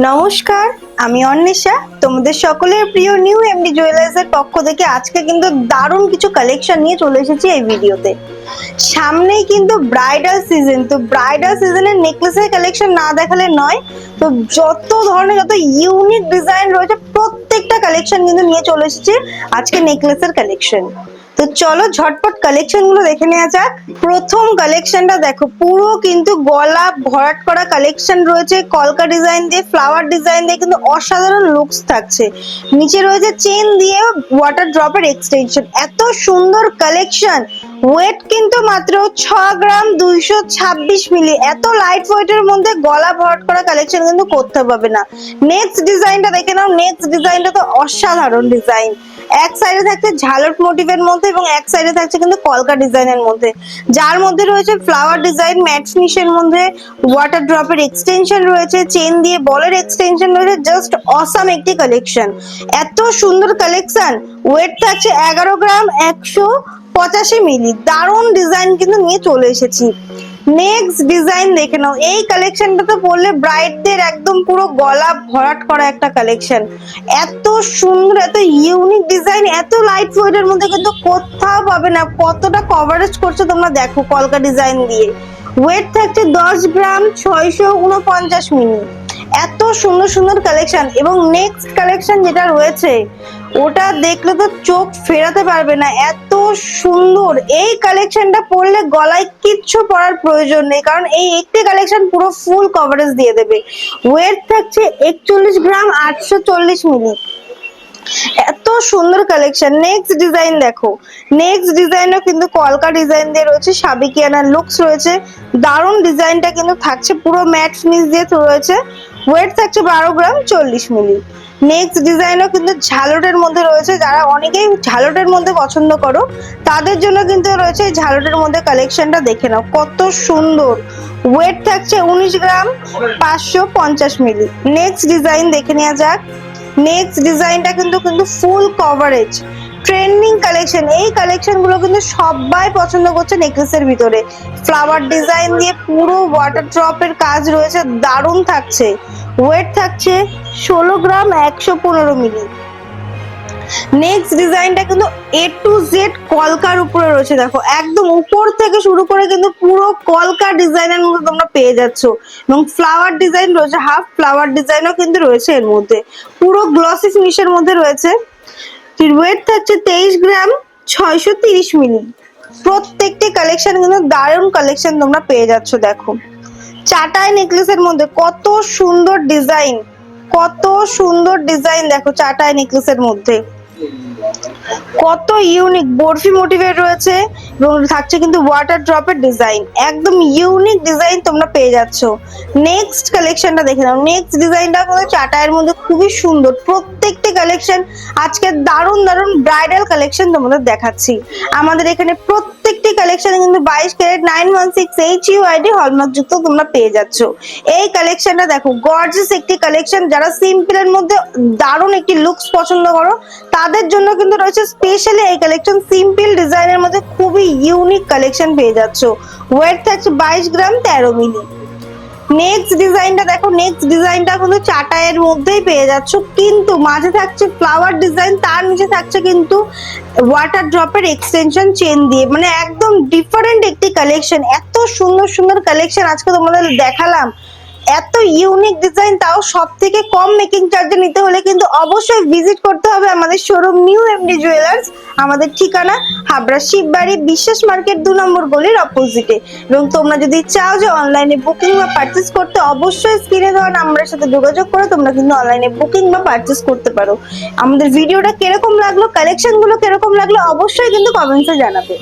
নমস্কার, আমি অন্বেষা। তোমাদের সকলের প্রিয় নিউ এমডি জুয়েলার্স এর পক্ষ থেকে আজকে কিন্তু দারুণ কিছু কালেকশন নিয়ে চলে এসেছি এই ভিডিওতে। সামনেই কিন্তু ব্রাইডাল সিজন, তো ব্রাইডাল সিজনের নেকলেসের কালেকশন না দেখালে নয়। তো যত ধরনের যত ইউনিক ডিজাইন রয়েছে প্রত্যেকটা কালেকশন কিন্তু নিয়ে চলে এসেছি আজকে নেকলেসের কালেকশন। তো চলো ঝটপট কালেকশন গুলো দেখে নেওয়া যাক। প্রথম কালেকশনটা দেখো, পুরো কিন্তু গলা ভরাট করা কালেকশন রয়েছে, কলকা ডিজাইন দিয়ে ফ্লাওয়ার ডিজাইন দিয়ে কিন্তু অসাধারণ লুকস থাকছে। নিচে রয়েছে চেন দিয়ে ওয়াটার ড্রপের এক্সটেনশন, এত সুন্দর কালেকশন। ওয়েট কিন্তু মাত্র 6 গ্রাম 226 মিলি, এত লাইট ওয়েটের মধ্যে গলা ভরাট করা কালেকশন কিন্তু করতে পারবে না। নেক্সট ডিজাইনটা দেখে নাও, নেক্সট ডিজাইনটা তো অসাধারণ ডিজাইন। এক সাইডে থাকছে ঝালট মোটিভের মধ্যে এবং এক সাইডে থাকছে কিন্তু কলকা ডিজাইনের মধ্যে, যার মধ্যে রয়েছে ফ্লাওয়ার ডিজাইন, ম্যাট ফিনিশের মধ্যে ওয়াটার ড্রপের এক্সটেনশন রয়েছে, চেন দিয়ে বলের এক্সটেনশন রয়েছে। জাস্ট অসাম একটি কালেকশন, এত সুন্দর কালেকশন। ওয়েট থাকছে 11 গ্রাম 185 মিলি, দারুণ ডিজাইন কিন্তু নিয়ে চলে এসেছি। নেক্সট ডিজাইন দেখে নাও, এই কালেকশনটা তো পরলে ব্রাইডদের একদম পুরো গলা ভরাট করা একটা কালেকশন। এত সুন্দর, এত ইউনিক ডিজাইন, এত লাইট ওয়েটের মধ্যে কিন্তু কোথাও পাবে না। কতটা কভারেজ করছে তোমরা দেখো কলকা ডিজাইন দিয়ে। ওয়েট থাকছে 10 গ্রাম 649 মিলি, এত সুন্দর সুন্দর কালেকশন। এবং নেক্সট কালেকশন যেটা রয়েছে ওটা দেখলে তো চোখ ফেরাতে পারবে না, এত সুন্দর। এই কালেকশনটা পরলে গলায় কিচ্ছু পরার প্রয়োজন নেই, কারণ এই একটি কালেকশন পুরো ফুল কভারেজ দিয়ে দেবে। ওয়েট থাকছে 41 গ্রাম 840 মিলি, এত সুন্দর কালেকশন। নেক্সট ডিজাইন দেখো, নেক্সট ডিজাইনও কিন্তু কলকা ডিজাইন দিয়ে রয়েছে, সাবেকিয়ানা লুকস রয়েছে, দারুণ ডিজাইনটা কিন্তু থাকছে পুরো ম্যাট ফিনিশ দিয়ে রয়েছে। ওয়েট থাকছে 12 গ্রাম 40 মিলি। নেক্সট ডিজাইনও কিন্তু ঝালটের মধ্যে রয়েছে, যারা অনেকেই ঝালটের মধ্যে পছন্দ করো তাদের জন্য কিন্তু রয়েছে ঝালটের মধ্যে কালেকশনটা, দেখে নাও কত সুন্দর। ওয়েট থাকছে 19 গ্রাম 550 মিলি। নেক্সট ডিজাইন দেখে নেওয়া যাক। নেক্সট ডিজাইনটা কিন্তু ফুল কভারেজ ট্রেন্ডিং কালেকশন। এই কালেকশন গুলো কিন্তু সবাই পছন্দ করছে নেকলেসের ভিতরে। ফ্লাওয়ার ডিজাইন দিয়ে পুরো ওয়াটার ড্রপের কাজ রয়েছে, দারুণ থাকছে। ওয়েট থাকছে 16 গ্রাম 115 মিলি। নেক্সট ডিজাইনটা কিন্তু এ টু জেড কলকার উপরে রয়েছে, দেখো একদম উপর থেকে শুরু করে কিন্তু পুরো কলকা ডিজাইনের মধ্যে তোমরা পেয়ে যাচ্ছ। এবং ফ্লাওয়ার ডিজাইন রয়েছে, হাফ ফ্লাওয়ার ডিজাইনও কিন্তু রয়েছে এর মধ্যে, পুরো গ্লসি ফিনিশের মধ্যে রয়েছে। ওয়েট থাকছে 23 গ্রাম 630 মিলি। প্রত্যেকটি কালেকশন কিন্তু দারুণ কালেকশন তোমরা পেয়ে যাচ্ছ। দেখো চাটাই নেকলেসের মধ্যে কত সুন্দর ডিজাইন, কত সুন্দর ডিজাইন। দেখো চাটাই নেকলেসের মধ্যে কত ইউনিক বরফি মোটিভের রয়েছে এবং থাকছে কিন্তু ওয়াটার ড্রপের ডিজাইন, একদম ইউনিক ডিজাইন তোমরা পেয়ে যাচ্ছ। নেক্সট কালেকশনটা দেখে নাও, নেক্সট ডিজাইনটা কিন্তু চাটাইয়ের মধ্যে খুবই সুন্দর। প্রত্যেকটি কালেকশন আজকে দারুণ দারুণ ব্রাইডাল কালেকশন তোমাদের দেখাচ্ছি। আমাদের এখানে প্রত্যেকটি কালেকশন কিন্তু 22 ক্যারেট 916 HUID হলমার্ক যুক্ত তোমরা পেয়ে যাচ্ছ। এই কালেকশনটা দেখো, গর্জিয়াস একটি কালেকশন। যারা সিম্পলের মধ্যে দারুণ একটি লুকস পছন্দ করো তাদের জন্য কিন্তু রয়েছে স্পেশালি এই কালেকশন। সিম্পল ডিজাইনের মধ্যে খুবই ইউনিক কালেকশন পেয়ে যাচ্ছ। ওয়েট থাকছে 22 গ্রাম 13 মিলি। নেক্সট ডিজাইনটা দেখো, নেক্সট ডিজাইনটা কিন্তু চাটাইয়ের মধ্যেই পেয়ে যাচ্ছ, কিন্তু মাঝে থাকছে ফ্লাওয়ার ডিজাইন, তার নিচে থাকছে কিন্তু ওয়াটার ড্রপের এক্সটেনশন চেন দিয়ে, মানে একদম ডিফারেন্ট একটি কালেকশন। এত সুন্দর সুন্দর কালেকশন আজকে তোমাদের দেখালাম, এত ইউনিক ডিজাইন, তাও সব থেকে কম মেকিং চার্জে নিতে হলে কিন্তু অবশ্যই ভিজিট করতে হবে আমাদের শোরুম নিউ এমডি জুয়েলার্স। আমাদের ঠিকানা হাবড়া শিববাড়ি বিশ্বাস মার্কেট 2 নম্বর গলির অপোজিটে। এবং তোমরা যদি চাও যে অনলাইনে বুকিং বা পারচেস করতে, অবশ্যই স্ক্রিনে দেওয়া নাম্বারের সাথে যোগাযোগ করে তোমরা কিন্তু অনলাইনে বুকিং বা পারচেস করতে পারো। আমাদের ভিডিওটা কিরকম লাগলো, কালেকশন গুলো কিরকম লাগলো, অবশ্যই কিন্তু কমেন্টসে জানাবে।